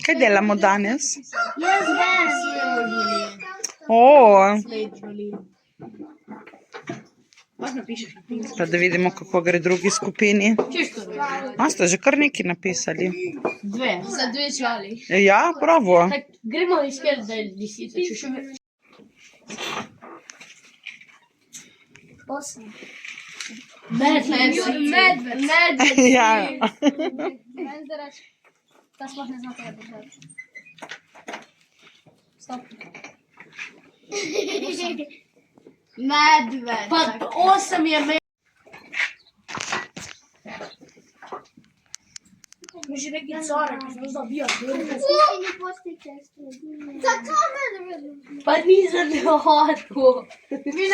Kaj delamo danes? Jaz vem. Pa da vidimo, kako gre drugi skupini. Ste že kar nekaj napisali. Za 2 živali. Ja, pravo. Gremo iskati, da je lisica, če še več. 8. Medved. Ja. Ta sploh ne zna tega držati. Stop. Medved. Pa 8 je medved. Mi že neki care, ki smo zabija. Pa ni za nehodu. Vi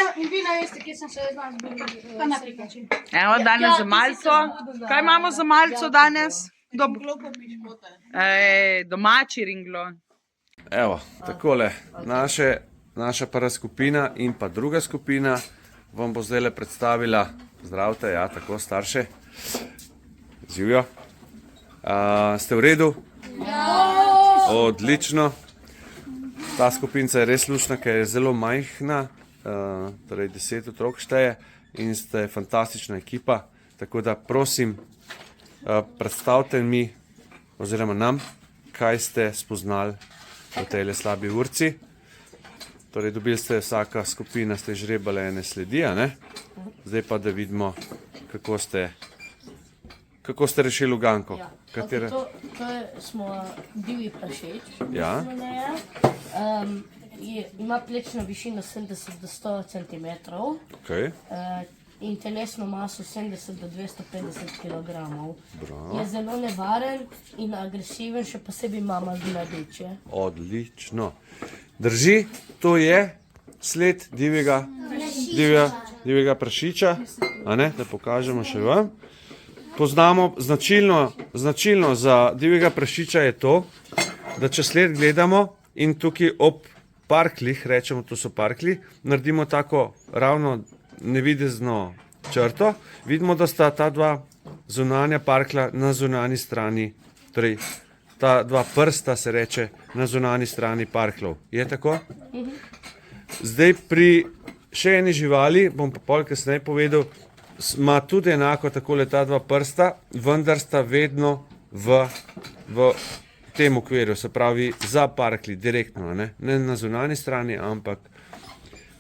ne veste, kje sem se danes bil. Pa na prikači. Evo, danes za malco. Kaj imamo za malco danes? Domači ringlo. Evo, takole, naša prva skupina in pa druga skupina vam bo zdaj predstavila, zdravte, ja, tako starše, živijo. Ste v redu? Ja. Odlično. Ta skupinca je res luštna, ker je zelo majhna, torej 10 otrok šteje in ste fantastična ekipa, tako da prosim, predstavite mi oziroma nam, kaj ste spoznali v tej slabi urci. Torej, dobili ste vsaka skupina, ste žrebali ene sledi, a ne? Zdaj pa, da vidimo, kako ste rešili uganko. Ja. Okay, to smo divji prašič. Ja. Ima plečno višino 70 do 100 cm. Okay. In telesno maso 70 do 250 kg. Bravo. Je zelo nevaren in agresiven, še posebej mama z mladiče. Odlično. Drži, to je sled divjega prašiča, a ne, da pokažemo še vam. Poznamo, značilno za divjega prašiča je to, da če sled gledamo in tukaj ob parklih, rečemo, to so parkli, naredimo tako ravno nevidezno črto, vidimo, da sta ta dva zunanja parkla na zunanji strani, torej ta dva prsta se reče na zunanji strani parklov. Je tako? Zdaj pri še eni živali, bom pa pol kasneje povedal, ima tudi enako takole ta dva prsta, vendar sta vedno v tem okviru, se pravi za parkli, direktno, ne na zunanji strani, ampak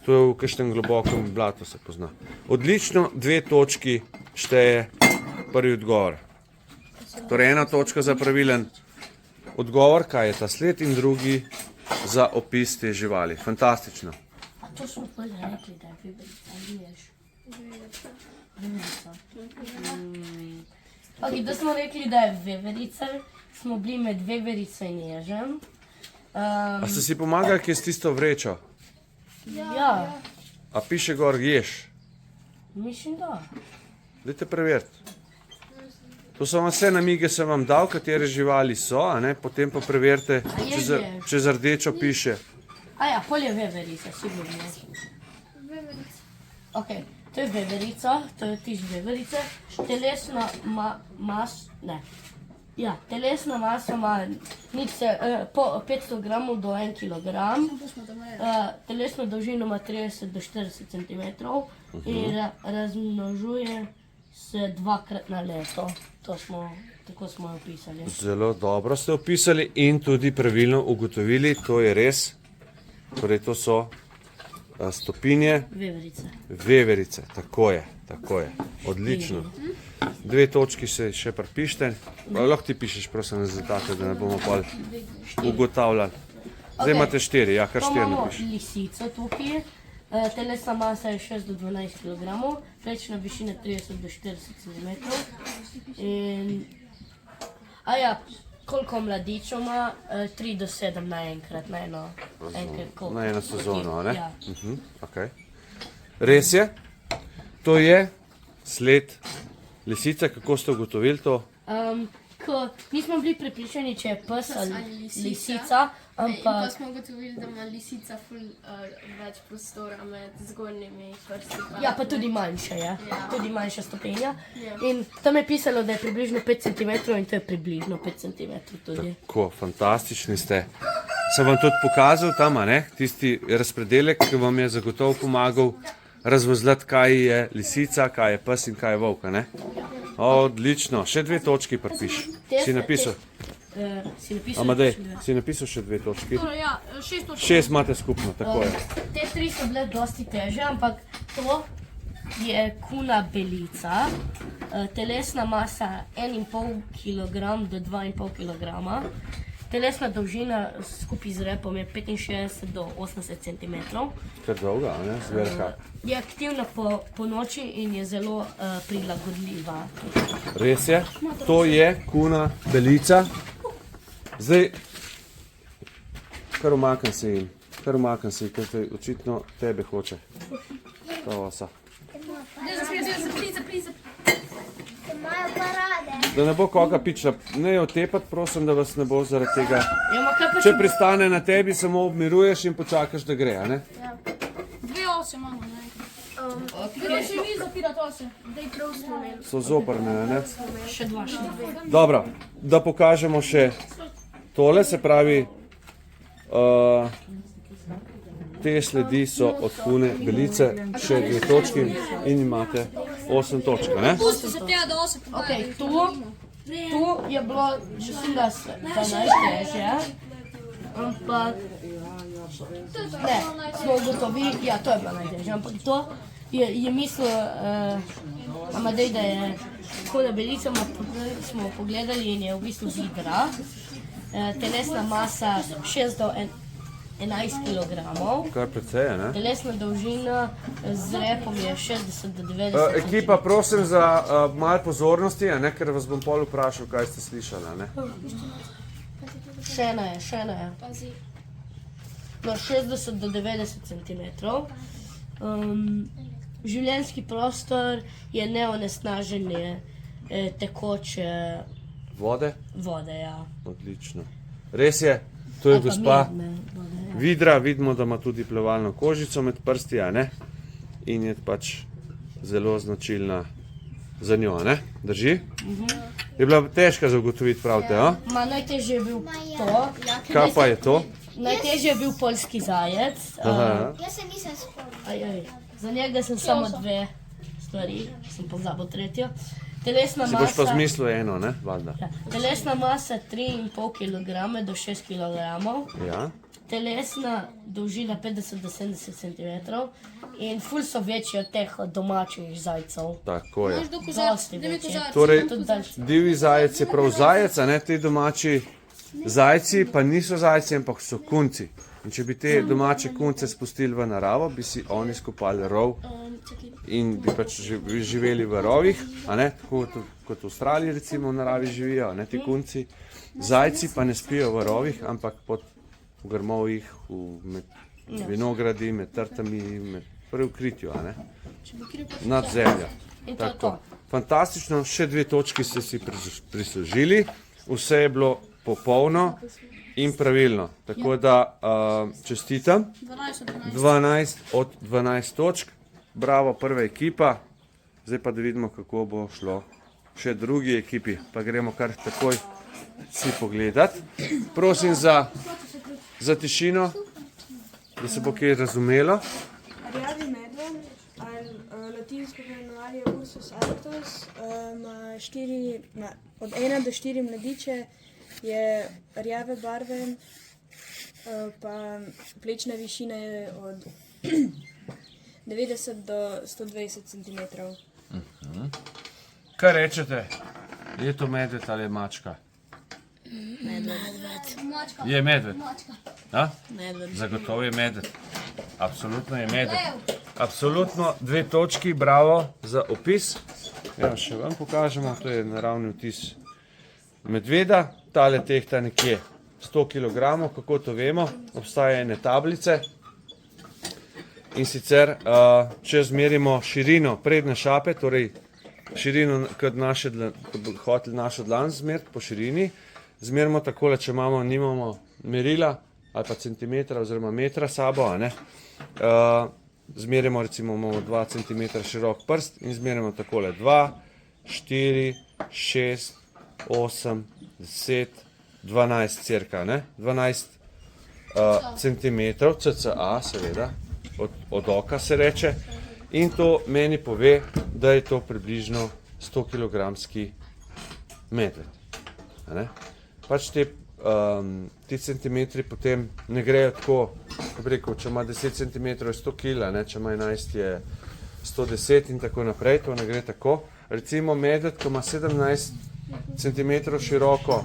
to je v kakšnem globokem blatu se pozna. Odlično, 2 točki šteje prvi odgovor. Torej 1 točka za pravilen odgovor, kaj je ta sled, in drugi za opis te živali. Fantastično. A to smo pa rekli, da je viberica, viješ? Ok, da smo rekli, da je veverica, smo bili med veverico in ježem. A ste si pomagali, kje s tisto vrečo? Ja. A piše gor jež? Mislim, da. Dajte preveriti. To so vam vse namige, sem vam dal, katere živali so, a ne, potem pa preverite, če z rdečo piše. A ja, pol je veverica, sigurno. Ok, to je veverica, to je tiš veverice. Telesna masa ima po 500 gramov do 1 kilogram. Telesno dolžino ima 30 do 40 cm in razmnožuje se 2-krat na leto. Tako smo jo opisali. Zelo dobro ste opisali in tudi pravilno ugotovili, to je res. Torej, to so stopinje. Veverice, tako je. Odlično. 2 točki se še pripište. Lahko ti pišeš, prosim, rezultate, da ne bomo pol ugotavljali. Zdaj imate 4, ja, kar 4 napiš. Imamo lisico tukaj. Telesna masa je 6 do 12 kg, plečna višina 30 do 40 cm. Koliko mladičev ima? 3 do 7 naenkrat, na eno sezono, ne? Ja. Res je, to je sled lisice, kako ste ugotovili to? ko nismo bili prepričani, če je pes ali ali lisica. lisica, In pa ampak smo ugotovili, da ima lisica ful več prostora med zgornjimi prsti. ja, pa tudi manjša je, Ja. tudi manjša stopinja. Ja. In tam je pisalo, da je približno 5 cm in to je približno 5 cm tudi. Tako, fantastični ste. Sem vam tudi pokazal tam, a ne, tisti razpredelek, ki vam je zagotovo pomagal razvozlati, kaj je lisica, kaj je pes in kaj je volk, a ne? Odlično, še 2 točki pripiš. Si napisal? Si napisal? Amadej, si napisal še 2 točki? Torej, ja, 6 točk. 6 imate skupno, tako je. Te 3 so bile dosti teže, ampak to je kuna belica, telesna masa 1,5 kg do 2,5 kg, telesna dolžina skupaj z repom je 65 do 80 cm. Kar dolga, a ne, zverka. Je aktivna po noči in je zelo prilagodljiva. Res je, to je kuna belica. Zdaj, kar umakam se jim, ker te očitno tebe hoče. Ta osa. Imajo parade. Da ne bo koga pičla, ne jo tepati, prosim, da vas ne bo zaradi tega. Ja, ma kaj pa Če pristane na tebi, samo obmiruješ in počakaš, da gre, a ne? 2 ose imamo, ne. Zdaj še vi zapirati ose. Dej prav smo imeli. So zoprne, a ne? še dva. Dobro, da pokažemo še tole, se pravi, te sledi so od kune belice, še 2 točki in imate 8 točk, a ne? Pusti se tega, da ose podajo. Ok, tu je bilo, mislim, da najtežje, ampak ne, smo ugotovili, ja, to je bilo najtežje, ampak to je mislil Amadej, da je kuna belica, smo pogledali in je v bistvu hidra, telesna masa 6 do 11 kg, Kar precej, a ne? telesna dolžina z repom je 60 do 90 cm. Ekipa, prosim za malo pozornosti, a ne, ker vas bom pol vprašal, kaj ste slišali, a ne? Še ena je. No, 60 do 90 cm. Življenjski prostor je neonesnaženje tekoče Vode? vode, ja. Odlično. Res je, to je Ali pa gospa mirne vode, ja. Vidra, vidimo, da ima tudi plevalno kožico med prsti, a ne? In je pač zelo značilna za njo, a ne? Drži? Je bila težka za ugotoviti, pravite, a? Ma najtežje je bil to. Kaj pa je to? Najtežje je bil poljski zajec. Aha. Jaz se nisem spomnil. Za njega sem samo 2 stvari, sem pozabil tretjo. Telesna Si boš pa masa, zmislil eno, ne? Valjda. ja, telesna masa 3,5 kg do 6 kg. Ja? Telesna dolžina 50 do 70 cm in ful so večji od teh domačih zajcev. Tako je. Imaš do kozarca, Dosti da mi večji. kozarca. Torej, Tudi daljši. divji zajec je prav zajec, a ne? Ti domači zajci pa niso zajci, ampak so kunci. In če bi te domače kunce spustili v naravo, bi si oni skopali rov in bi pač živeli v rovih, a ne, tako kot v Avstraliji recimo v naravi živijo, a ne, ti kunci. Zajci pa ne spijo v rovih, ampak pod v grmovjih, med vinogradi, med trtami, v kritju, a ne, nad zemljo. In to je Tako. to. Fantastično, še 2 točki ste si prislužili, vse je bilo popolno in pravilno. Tako da čestitam, 12 od 12. 12 od 12 točk, bravo prva ekipa, zdaj pa da vidimo, kako bo šlo še drugi ekipi, pa gremo kar takoj si pogledat. Prosim za tišino, da se bo kaj razumelo. Rjavi medved, ali latinsko imenovanje Ursus arctos, ima od 1 do 4 mladiče, je rjave barve, pa plečna višina je od 90 do 120 cm. Kaj rečete? Je to medved ali je mačka? Mačka. Je medved. Mačka. A? Medved. Zagotovo je medved. Absolutno je medved. Absolutno 2 točki, bravo za opis. Ja, še vam pokažemo, to je naravni vtis medveda. Tale tehta nekje 100 kg, kako to vemo, obstajajo ene tablice. In sicer, če zmerimo širino prednje šape, torej širino, kot bi hoteli našo dlan zmeriti po širini. Zmerimo takole, če nimamo merila ali pa centimetra oziroma metra sabo, a ne. Zmerimo, recimo imamo 2 cm širok prst in zmerimo takole 2, 4, 6, 8, 10, 12 cirka, ne. 12 centimetrov, cca seveda, od oka se reče. In to meni pove, da je to približno 100 kg medved. Pač ti centimetri potem ne grejo tako, kako bi rekel, če ima 10 cm je 100 kg, če ima 11 je 110 in tako naprej, to ne gre tako. Recimo medved, ko ima 17 cm široko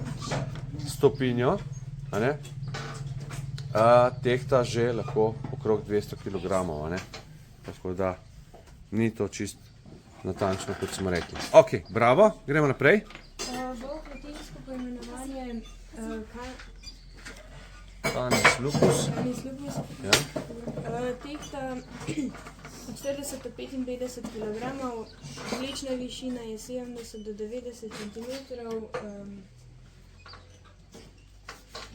stopinjo, tehta že lahko okrog 200 kg, tako da ni to čist natančno, kot smo rekli. Ok, bravo, gremo naprej. Volk latinsko poimenovanje Canis lupus. Canis lupus. Ja. Tehta od 40 do 55 kg, vlečna višina je 70 do 90 cm,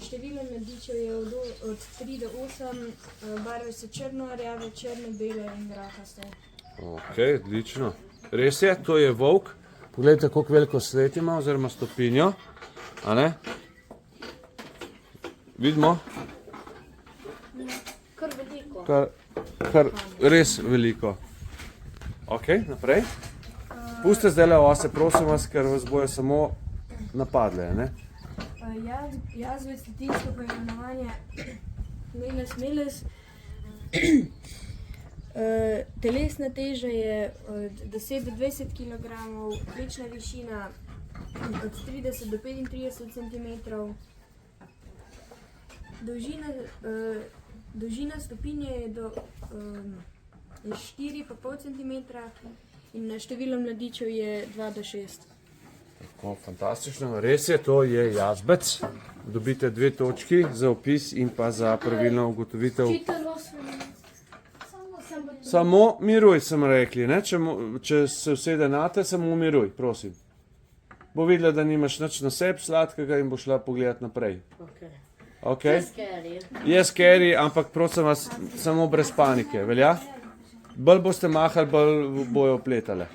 število mladičev je od 3 do 8, barve so črno-rjave, črno-bele in grahaste. Ok, odlično. Res je, to je volk. Poglejte, koliko veliko sled ima, oziroma stopinjo. A ne? Vidimo? Kar veliko. Kar res veliko. Ok, naprej. Pustite zdaj ose, prosim vas, ker vas bojo samo napadle, ne? Jazvec latinsko poimenovanje Meles meles. Telesna teža je od 10 do 20 kg, vlečna višina od 30 do 35 cm, dolžina stopinje je do 4,5 cm in število mladičev je 2 do 6. Tako, fantastično. Res je, to je jazbec. Dobite 2 točki za opis in pa za pravilno ugotovitev. Samo miruj, sem rekli, ne? Če se usede nate, samo miruj, prosim. Bo videla, da nimaš nič na sebi sladkega in bo šla pogledati naprej. Ok? Je scary, ampak prosim vas, samo brez panike, velja? Bolj boste mahali, bolj bojo opletale.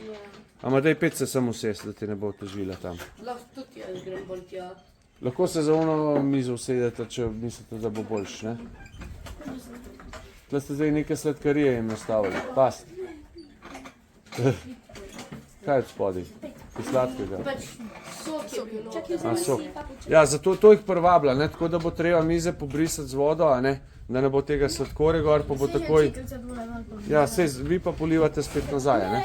Ama daj 5 se samo usesti, da ti ne bo težila tam. Lahko tudi jaz grem bolj tja. Lahko se za ono mizo usedete, če mislite, da bo boljš, ne? Tle ste zdaj neke sladkarije jim nastavili. Past. Kaj je od spodaj? Kaj sladkega? Pač sok je bilo. A, sok. Ja, zato to jih privabla, ne? Tako da bo treba mize pobrisati z vodo, a ne? Da ne bo tega sladkorja gor, pa bo takoj... Ja, sej, vi pa polivate spet nazaj, a ne?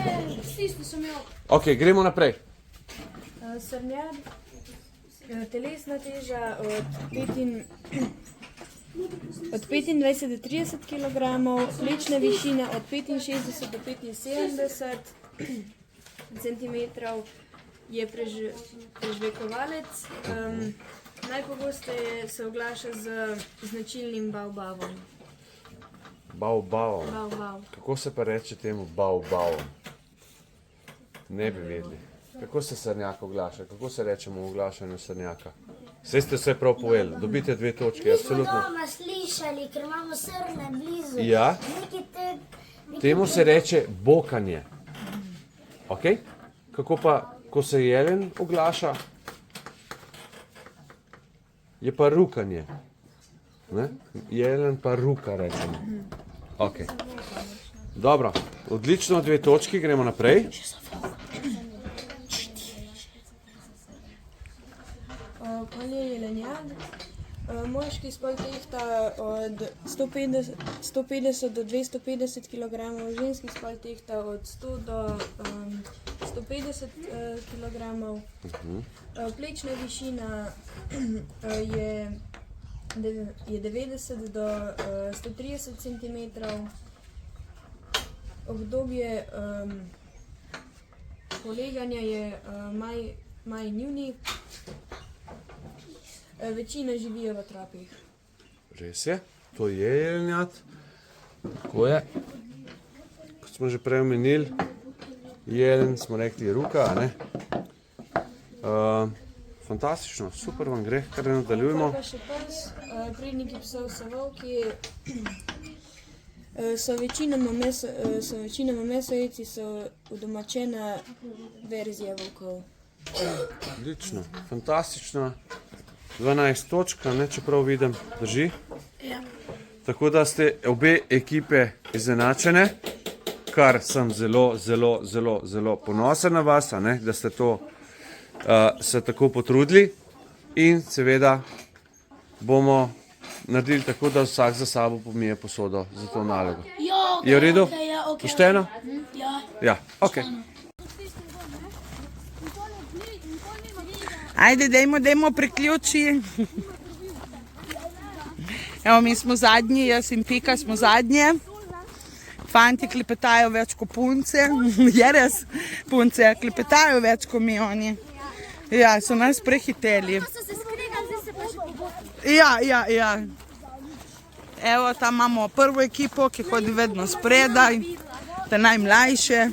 Ok, gremo naprej. Srnjad, telesna teža od 25 do 30 kg, vlečna višina od 65 do 75 cm, je prežvekovalec. Najpogosteje se oglaša z značilnim bav-bavom. Bav-bavom? Bav-bav. Kako se pa reče temu bav-bavom? Ne bi vedeli. Kako se srnjak oglaša? Kako se rečemo v oglašanju srnjaka? Saj ste vse prav povedali. Dobite 2 točke, absolutno. Mi smo doma slišali, ker imamo srne blizu. Ja. Temu se reče bokanje. Ok? Kako pa, ko se jelen oglaša, je pa rukanje. Ne? Jelen pa ruka, rečemo. Ok. Dobro, odlično, 2 točki, gremo naprej. Konj je jelenjad. Moški spol tehta od 150 do 250 kg, ženski spol tehta od 100 do 150 kg. Plečna višina je 90 do 130 cm. Obdobje poleganja je maj in junij. Večina živijo v tropih. Res je, to je jelenjad. Tako je. Kot smo že prej omenili, Jelen smo rekli ruka, a ne? Fantastično, super vam gre, kar nadaljujemo. Pa še pes, predniki psov so volki, so večinoma mesojeci, so udomačena verzija volkov. Odlično, fantastično. 12 točk, ne, čeprav vidim, drži. Tako da ste obe ekipe izenačene, kar sem zelo ponosen na vas, a ne, da ste to se tako potrudili in seveda bomo naredili tako, da vsak za sabo pomije posodo za to nalogo. Je v redu? Pošteno? Ja, ok. Ajde, dajmo priključi. Evo, mi smo zadnji, jaz in Pika smo zadnje. Fanti klepetajo več kot punce. Je res, punce klepetajo več kot mi oni. Ja, so nas prehiteli. Ja. Evo, tam imamo prvo ekipo, ki hodi vedno spredaj, te najmlajše.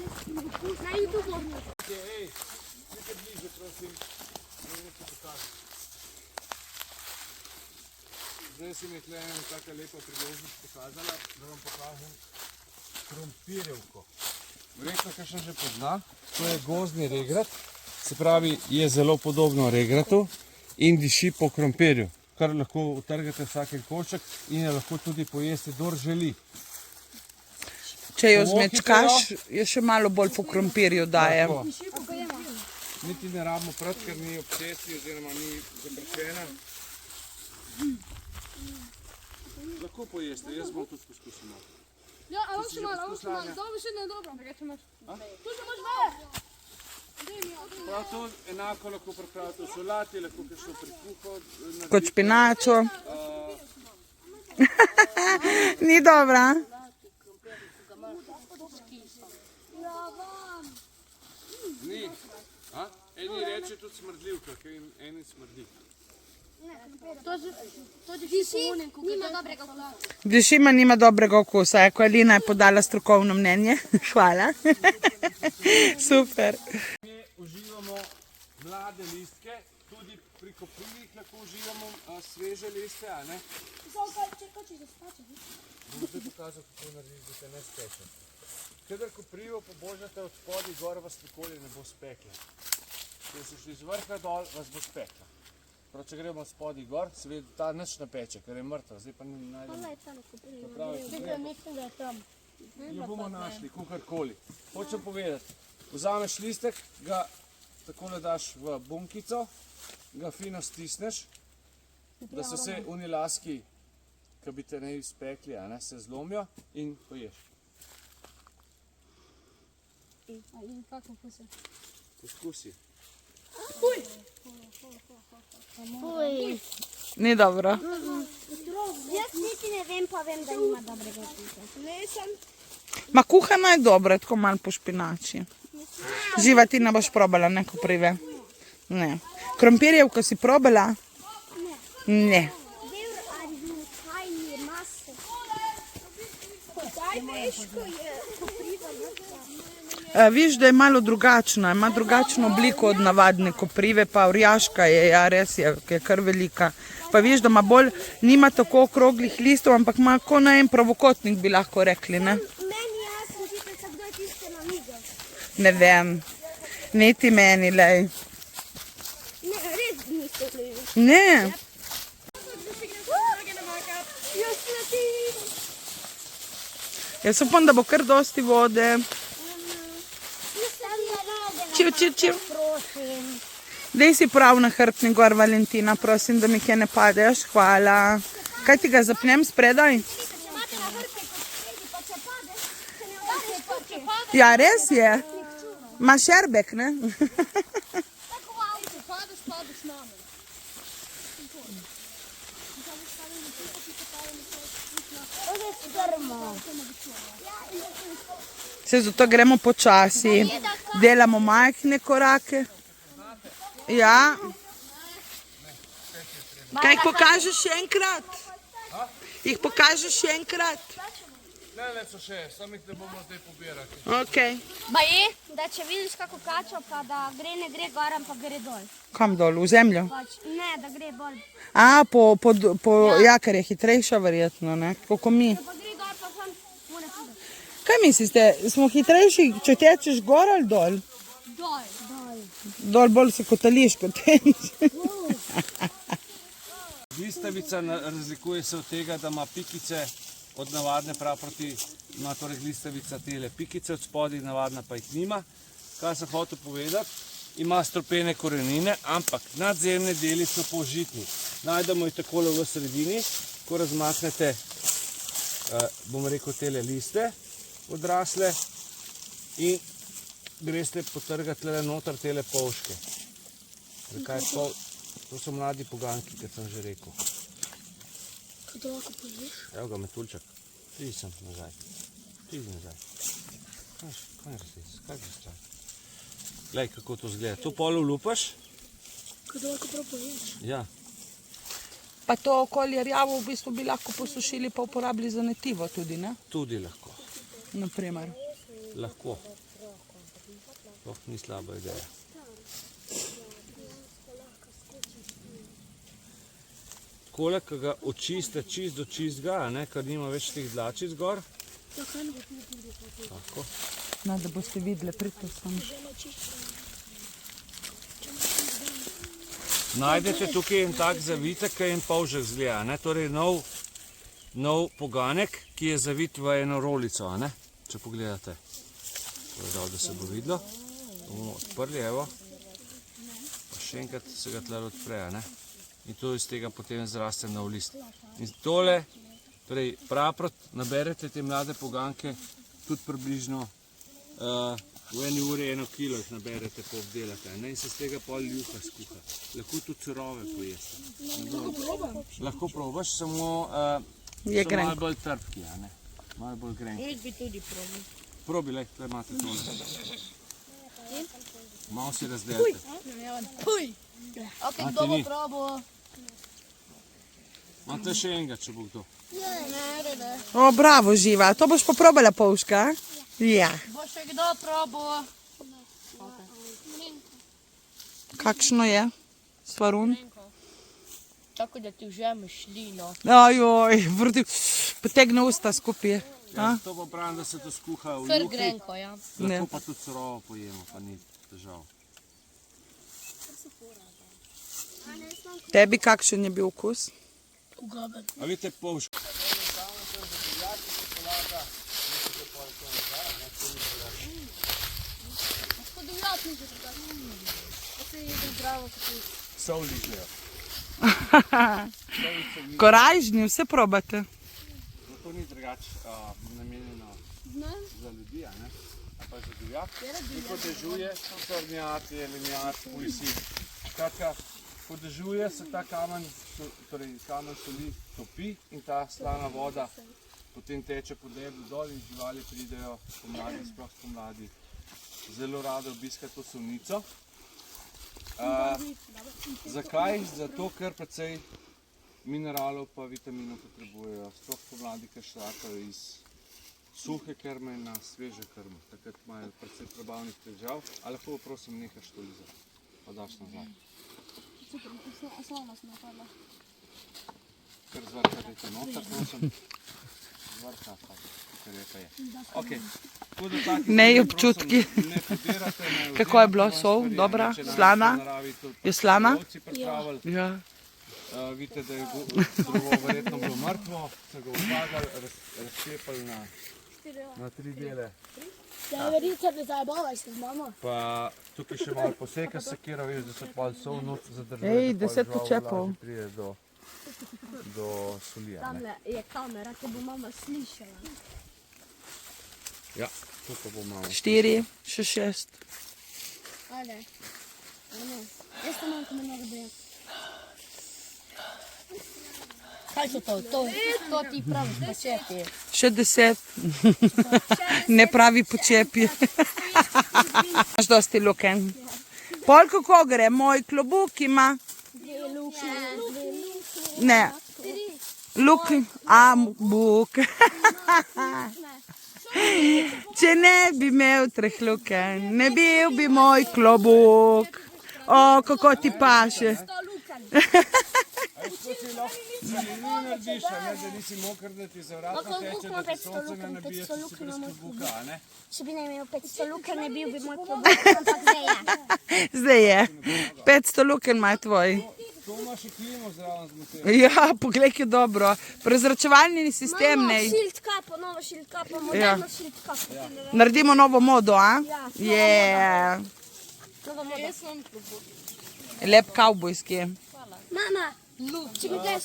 Zdaj si mi tle ena taka lepa priložnost pokazala, da vam pokažem krompirjevko. Verjetno kakšen že pozna, to je gozdni regrat, se pravi je zelo podobno regratu in diši po krompirju, kar lahko utrgate vsaken košček in je lahko tudi pojesti, kdor želi. Če jo zmečkaš, je še malo bolj po krompirju daje. Niti ne rabimo prati, ker ni obsesij oziroma ni zapršena. Lahko pojeste, jaz bom tudi poskusil malo. Ja, a še malo, dobro še ne je dobro, ampak če imaš. Tu še imaš več. Prav to enako lahko pripravite v solati, lahko kakšno prikuho. Kot špinačo. Ni dobra. Ni. Eni reče tudi smrdljivka, ker eni smrdi. To diši nima dobrega okusa. Dišima nima dobrega okusa, ko Alina je podala strokovno mnenje. Hvala. Super. Mi uživamo mlade listke, tudi pri koprivih lahko uživamo sveže liste, a ne? Bom zdaj pokazal, kako narediti, da se ne speče. Kadar koprivo pobožate od spodaj gor, vas nikoli ne bo spekla. Če se šli z vrha dol, vas bo spekla. Prav, če gremo od spodaj gor, se vidi, ta nič ne peče, ker je mrtva. Zdaj pa ne najdemo. Jo bomo našli, kakorkoli. Hočem povedati, vzameš listek, ga takole daš v bunkico, ga fino stisneš, da se vse oni laski, ki bi te ne izpekli, se zlomijo in poješ. In kako okusa? Poskusi. Ni dobro. Jaz niti ne vem, pa vem, da nima dobrega okusa. Ma kuhana je dobra, tako malo po špinači. Živa, ti ne boš probala, ne koprive? Ne. Krompirjevko si probala? Ne. Viš, da je malo drugačna, ima drugačno obliko od navadne koprive, pa orjaška je, ja, res je kar velika. Pa viš, da ima bolj, nima tako okroglih listov, ampak ima kot na en pravokotnik, bi lahko rekli, ne? Meni jasno, žitica, kdo je tiste namige? Ne vem, niti meni, lej. Ne, res niste vlivi. Ne. Jaz upam, da bo kar dosti vode. Čiv. Prosim. Dej si prav na hrbtni gor, Valentina, prosim, da mi kje ne padeš. Hvala. Kaj ti ga zapnem spredaj? Če imate na vrte kot spredi, pa če padeš, se ne udareš proti. Ja, res je. Ma šerbek, ne? Tako v avtu, padeš name. Ode strmo. Se zato gremo počasi. Delamo majhne korake. Ja. Kaj jih pokažeš še enkrat? Jih pokažeš še enkrat? Tlele so še, samo jih ne bomo zdaj pobirali. Okay. Ba je, da če vidiš kako kačo, pa da gre, ne gre gor, ampak gre dol. Kam dol, v zemljo? Pač, ne, da gre bolj. Ja, ker je hitrejša verjetno, ne? Kako mi. Pa gre gor, pa sam mora tudi. Kaj mislite, smo hitrejši, če tečeš gor ali dol? Dol. Dol bolj se kotališ, kot tenis. Glistavica razlikuje se od tega, da ima pikice od navadne praproti, ima torej glistavica tele pikice od spodaj, navadna pa jih nima. Kaj sem hotel povedati, ima stropene korenine, ampak nadzemne deli so polžitni. Najdemo jih takole v sredini, ko razmaknete, bom rekel, tele liste odrasle in greste potrgati tele noter tele polške. Zakaj pol? To so mladi poganki, kot sem že rekel. Kaj to lahko požiš? Evo ga, metulček. Pridi sem nazaj. Pridi nazaj. Kaj resnic? Kaj bi strah? Glej, kako to zgleda. To polo lupaš? Kaj to lahko prav požiš? Ja. Pa to okolje rjavo v bistvu bi lahko posušili pa uporabili za netivo tudi, ne? Tudi lahko. Naprimer. Lahko. To ni slaba ideja. Takole, ko ga očiste čist do čistga, ker nima več teh dlačic gor. Tako. No, da boste videli, pridite sem. Najdete tukaj en tak zavitek, ki je en polžek zgleda, ne? Torej nov poganek, ki je zavit v eno rolico, ne? Če pogledate. To je dal, da se bo videlo. To bomo odprli, evo. Pa še enkrat se ga tle odpre, ne? In to iz tega potem zraste nov list. In tole, torej praprot, naberete te mlade poganke, tudi približno v eni uri 1 kilo jih naberete, pa obdelate. In se z tega pol juha skuha. Lahko tudi surove pojeste. Lahko probaš, samo so malo bolj trpki, malo bolj grenki. Jaz bi tudi probil. Probi, lej, tukaj imate tole. Malo si razdelite. Puj. Ok, kdo bo probal? Imate še enega, če bo kdo. Ne. O, bravo, Živa. To boš poprobala polška? Ja. Bo še kdo probal? Kakšno je? Svarun? Tako da ti vzameš lino. Ajoj, potegne usta skupaj. To pa pravim, da se to skuha v Kar juhi. grenko, ja. Lahko pa tudi surovo pojemo, pa ni težav. Tebi kakšen je bil okus? A vidite, polška. Sol ližejo. Korajžni, vse probate. To ni drugače namenjeno za ljudi, ali pa za divjak. Ko dežuje, sornjat, jelenjat, pujsi. Skratka, ko dežuje, se ta kamen soli topi in ta slana voda potem teče po deblu dol in živali pridejo pomladi, sploh spomladi. Zelo rado obiskati to solnico. Zakaj? Zato, ker precej mineralov pa vitaminov potrebujejo. Sploh pomladi, ker šlakajo iz suhe krme na sveže krme. Takrat imajo precej prebavnih težav. A lahko prosim nehaš to lizati, pa daš nazaj. Kar zvrha dajte noter, prosim. Zvrha, kar je pa je. Ok. Nej občutki. Kako je bilo sol? Dobra? Slana? Je slana? Ja. Vidite, da je drevo verjetno bilo mrtvo, so ga odlagali, razščepali na 3 dele. Pa tukaj še malo poseka sekira, veš, da se pol sol not zadržuje. Ej, 10 počepov. Pride do solija. Tamle je kamera, ki bo mama slišala. Ja, to pa bo malo. 4, še 6. Ajde. Jaz to manjko me mnogo bojem. Kaj so to? To ti pravi počepi. Še 10. Ne pravi počepi. Imaš dosti luken. Pol kako gre, moj klobuk ima. Ne. Luk, a buk. Če ne bi imel treh lukenj, ne bil bi moj klobuk. O, kako ti paše. narediš, da nisi moker, da ti za vrata teče, da ti sonce ne nabije, če si brez klobuka, a ne? Če bi ne imel 500 lukenj, ne bil bi moj klobuk, ampak zdaj je. Zdaj je. 500 lukenj ima tvoj. To imaš še klimo zraven zmotil. Ja, poglej, je dobro. Prezračevalni sistem, ne. Novo šildkapo, moderno šildkapo. Naredimo novo modo, a? Je. Lep kavbojski. Mama, če mi daš...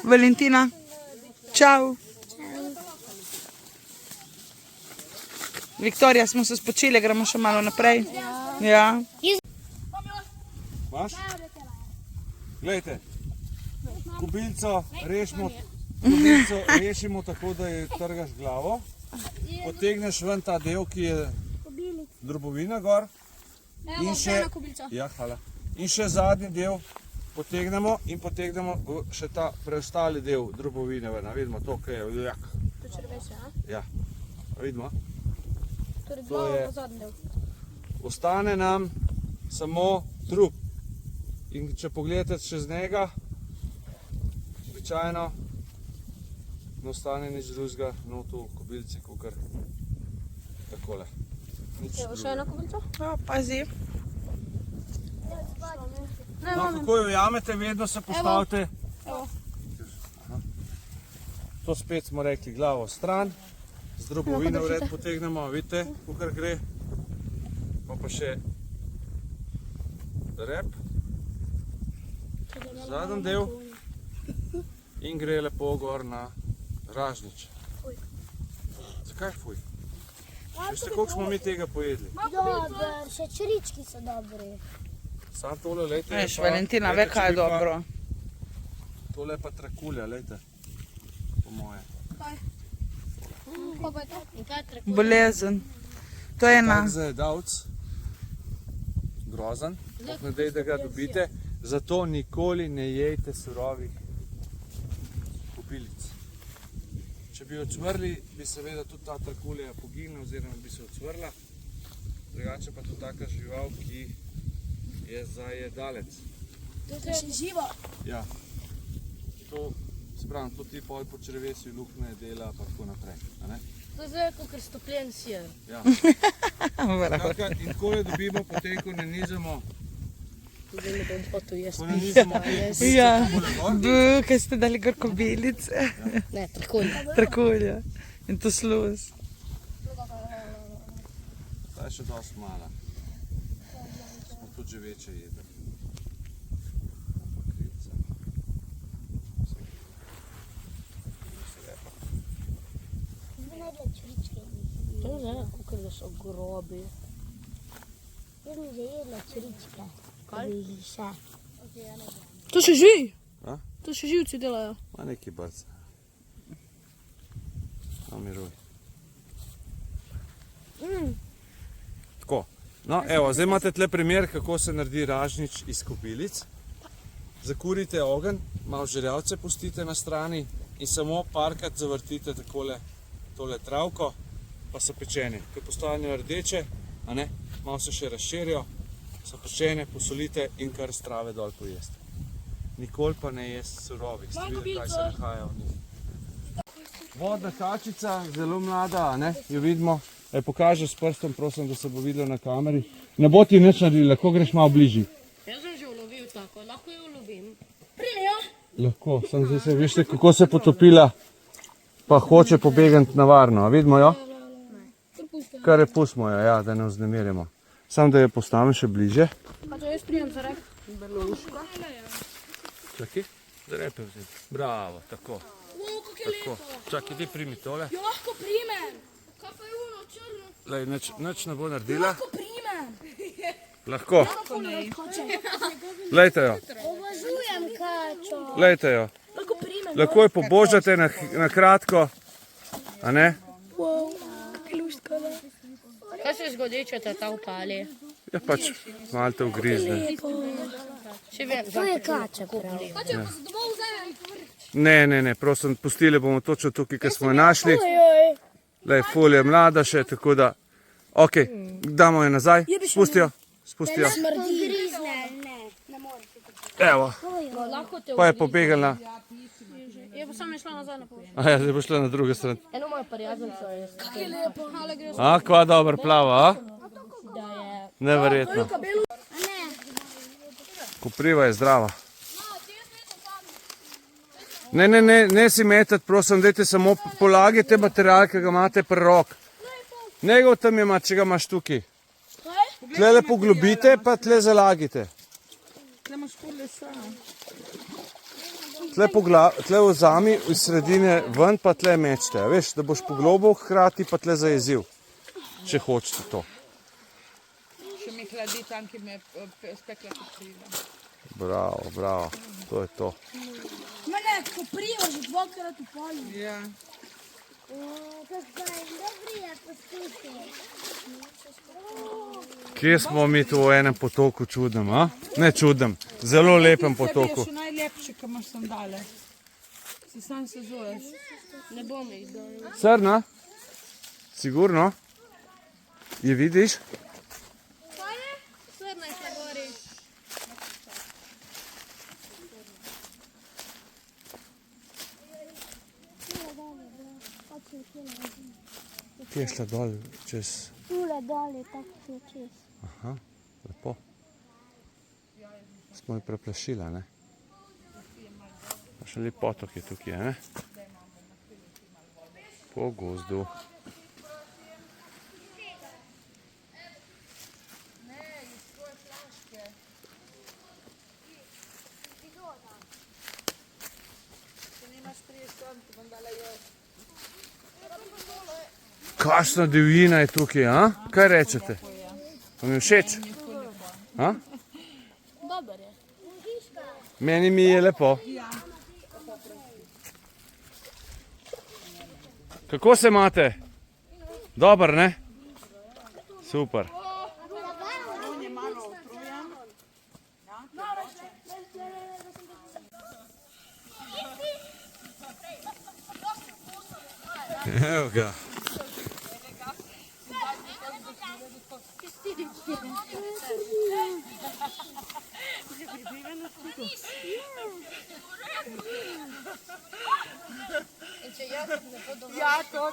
Valentina, čau. Viktorija, smo se spočili, gremo še malo naprej. Ja. Imaš? Glejte, kobilico rešimo tako, da je trgaš glavo. Potegneš ven ta del, ki je drobovina gor. In še zadnji del potegnemo in potegnemo še ta preostali del drobovine ven. Vidimo to, kaj je jak. To črveče, a? Ja, vidimo. Torej glavo pa zadnji del. Ostane nam samo trup. In če pogledate čez njega, običajno ne ostane nič drugega, no tu v kobilici, kakor takole. Evo še ena kobilica? Pazi. No, kako jo jamete, vedno se postavite. To spet smo rekli, glavo stran, z drobovino vred potegnemo, vidite, kakor gre. Pa še rep, zadnji del in gre lepo gor na ražnič. Zakaj fuj? Veste, koliko smo mi tega pojedli? Dober, še črički so dobri. Sam tole, lejte. Veš, Valentina ve, kaj je dobro. Tole je pa trakulja, lejte. Po moje. Bolezen. To je ena. Tak zajedavc. Grozen. Ne dej, da ga dobite. Zato nikoli ne jejte surovih kobilic. Če bi odsvrli, bi seveda tudi ta trakulja poginila oziroma bi se odsvrla. Drugače pa to taka žival, ki je zajedalec. To je še živo. Ja. To, se pravim, to ti pol po črevesju lukne dela pa tako naprej. A ne? To je zdaj kot stopljen sir. Ja. Bravo. In tako jo dobimo potem, ko ne nizamo. Zdaj ne bom hotel jaz. Ko ne nizamo kobilice Ja, takole gor. kaj ste dali gor kobilice. Ne, trakulj. Trakulja. In to sluz. Ta je še dosti mala. Smo tudi že večje jedli. Krivca. To je zdaj, kakor da so grobi. Jaz mi že jedla čričke. Kaj? Še. To še živi? A? To še živci delajo. Ma neki brce. Miruj. Tako. No, evo, zdaj imate tle primer, kako se naredi ražnič iz kobilic. Zakurite ogenj, malo žerjavce pustite na strani in samo parkrat zavrtite takole tole travko, pa so pečeni. Ko postanejo rdeče, a ne, malo se še razširijo, so pečene, posolite in kar strave dol pojeste. Nikoli pa ne jesti surovih, ste videli, kaj se nahaja v njih. Vodna kačica, zelo mlada, a ne, jo vidimo. Pokaži s prstom, prosim, da se bo videlo na kameri. Ne bo ti nič naredili, lahko greš malo bližji. Jaz sem že ulovil tako, lahko jo ulovim. Lahko, sem zdaj se, veste, kako se je potopila, pa hoče pobegati na varno. A vidimo jo? Kar je pustimo jo, ja, da ne vznemirimo. Sam da jo postavim še bliže. Pa to jaz prijem za rep. Čakaj, da repe vzeti. Bravo, tako. Tako. Čakaj, ti primi tole. Jo lahko primem. Kaj pa je ono črno? Lej, nič ne bo naredila. Lahko primem. Lahko. Lejte jo, Obožujem kačo. lejte jo. Lahko primem. Lahko jo pobožate na kratko, a ne? Kaj se zgodi, če te ta upali? Ja, pač malo te ugrizne. Še vem, To je kača prav. Če pa se domov vzamem, Ne, prosim, pustili bomo točno tukaj, kjer smo jo našli. Lej, folija je mlada še, tako da, ok, damo jo nazaj, spustijo. Grizne, ne morete. Evo, pa je pobegala. Je pa samo šla nazaj na pol. Ja, zdaj bo šla na drugo stran. Eno moja prijateljica je Kva dobro plava, a? da je Neverjetno. Kopriva je zdrava. Ne si metati, prosim, dajte samo polagajte material, ki ga imate pri rok. Ne ga tam ima, če ga imaš tukaj. Tle poglobite, pa tle zalagite. Tle imaš pol lesa. Tle vzami iz sredine ven, pa tle mečte. Veš, da boš poglobil, hkrati pa tle zajezil, če hočete to. Še mi hladi tam, ki me je spekla kopriva. Bravo, to je to. Mene, kopriva že dvakrat v polju. Ja. Dobri je, poskusi. Kje smo mi tu v enem potoku čudnem, a? Ne čudnem, zelo lepem potoku. Tebi je še najlepše, ko imaš sandale. Si sam se zuješ. ne bom jih dal. Srna? Sigurno? Je vidiš? Srna je šla gori. Kje je šla dol čez... Tule dol je tako šlo čez. Aha, lepo. Smo jo preplašila, ne? Pa še lep potok je tukaj, ne? Po gozdu. Kakšna divjina je tukaj, a? Kaj rečete? Vam je všeč? A? Dober je. Meni mi je lepo. Kako se imate? Dober, ne? Super. Evo ga. Ja, to.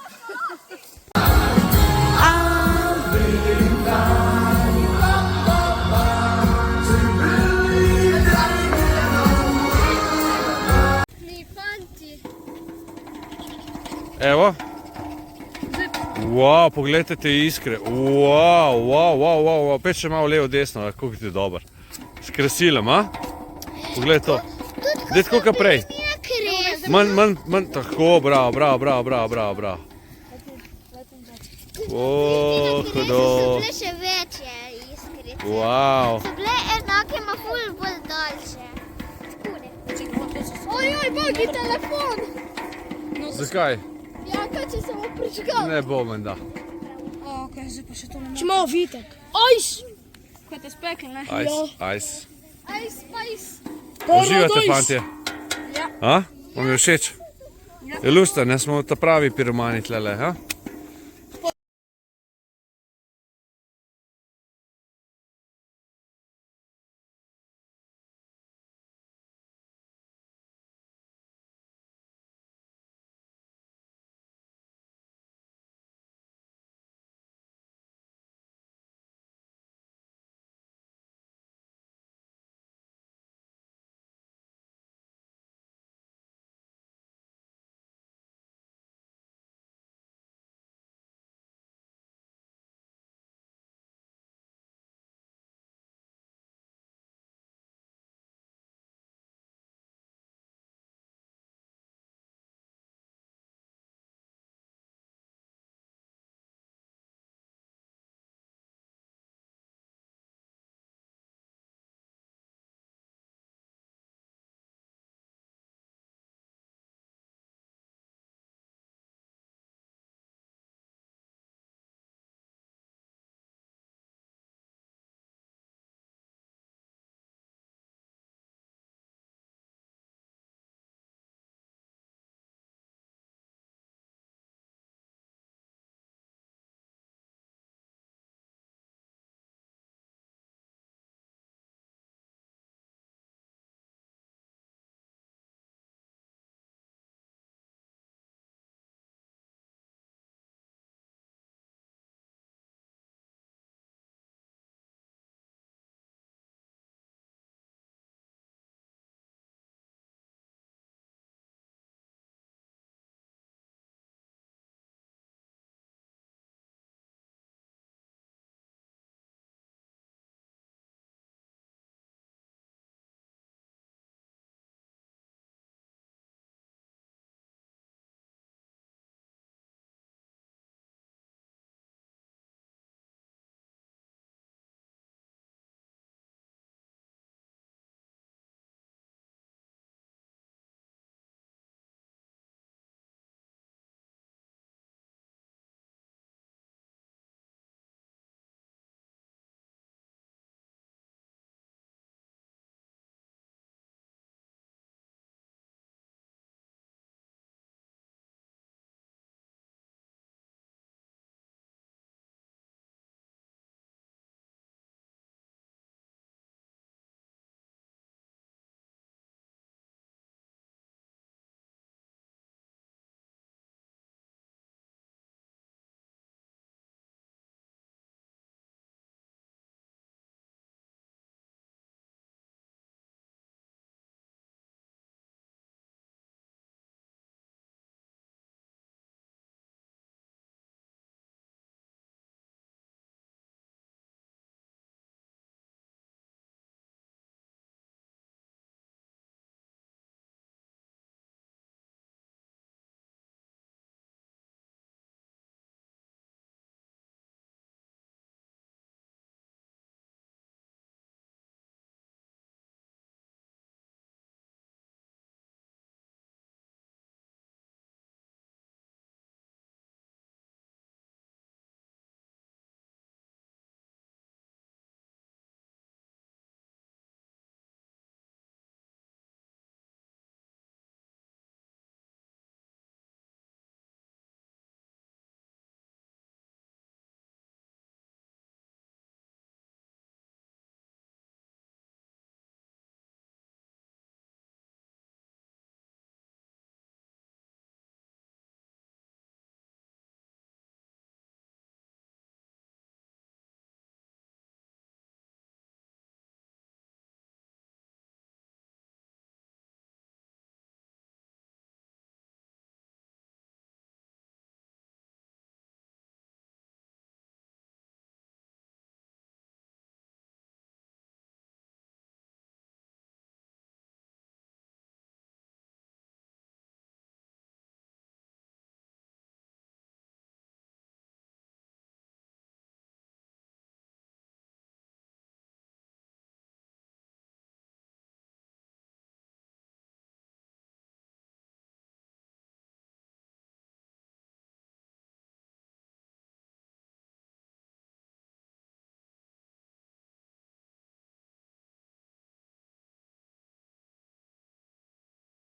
Mi fanti. Evo. Wow, pogledajte te iskre. Wow. Pet še malo levo desno, kako ti je dober. S krasilom, a? Poglej to. Dej tako kot prej. Manj, tako, bravo. Hudo. Bile še večje iskrice. Wow. So bile enake, ma ful bolj daljše. Ojoj, bogi telefon. Zakaj? Ja, kaj če sem opričgal? Ne bo menda. Ok, zdaj pa še to ne. Če malo vitek. Ajš! Kaj te spekli, ne? Ice. Ajs. Uživate, fantje? A? Vam je všeč? Je lušta, ne smo ta pravi piromani tlele, ha?